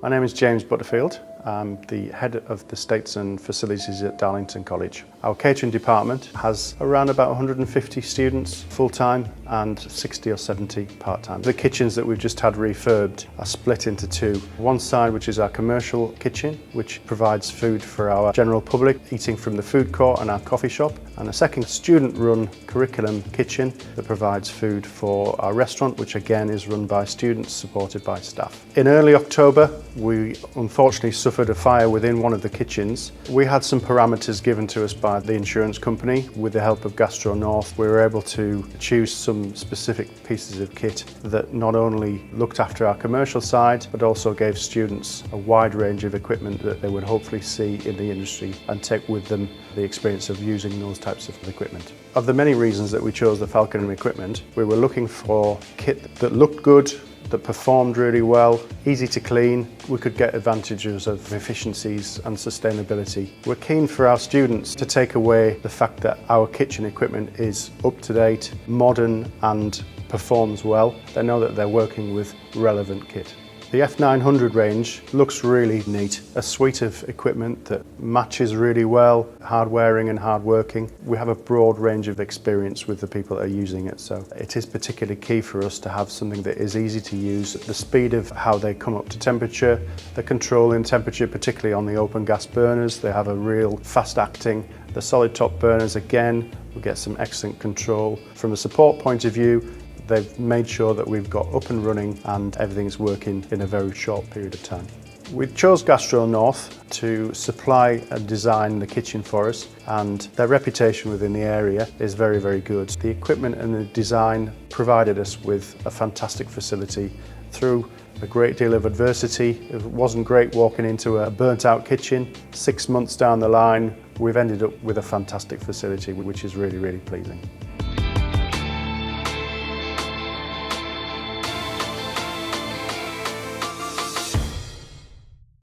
My name is James Butterfield. I'm the head of the Estates and Facilities at Darlington College. Our catering department has around about 150 students full-time and 60 or 70 part-time. The kitchens that we've just had refurbed are split into two. One side, which is our commercial kitchen, which provides food for our general public, eating from the food court and our coffee shop. And a second student-run curriculum kitchen that provides food for our restaurant, which again is run by students supported by staff. In early October, we unfortunately suffered a fire within one of the kitchens. We had some parameters given to us by the insurance company. With the help of Gastro North, we were able to choose some specific pieces of kit that not only looked after our commercial side, but also gave students a wide range of equipment that they would hopefully see in the industry and take with them the experience of using those types of equipment. Of the many reasons that we chose the Falcon equipment, we were looking for kit that looked good, that performed really well, easy to clean. We could get advantages of efficiencies and sustainability. We're keen for our students to take away the fact that our kitchen equipment is up to date, modern and performs well. They know that they're working with relevant kit. The F900 range looks really neat. A suite of equipment that matches really well, hard-wearing and hard-working. We have a broad range of experience with the people that are using it, so it is particularly key for us to have something that is easy to use. The speed of how they come up to temperature, the control in temperature, particularly on the open gas burners, they have a real fast acting. The solid top burners, again, we get some excellent control. From a support point of view, they've made sure that we've got up and running and everything's working in a very short period of time. We chose Gastro North to supply and design the kitchen for us, and their reputation within the area is very, very good. The equipment and the design provided us with a fantastic facility through a great deal of adversity. It wasn't great walking into a burnt out kitchen. 6 months down the line, we've ended up with a fantastic facility, which is really, really pleasing.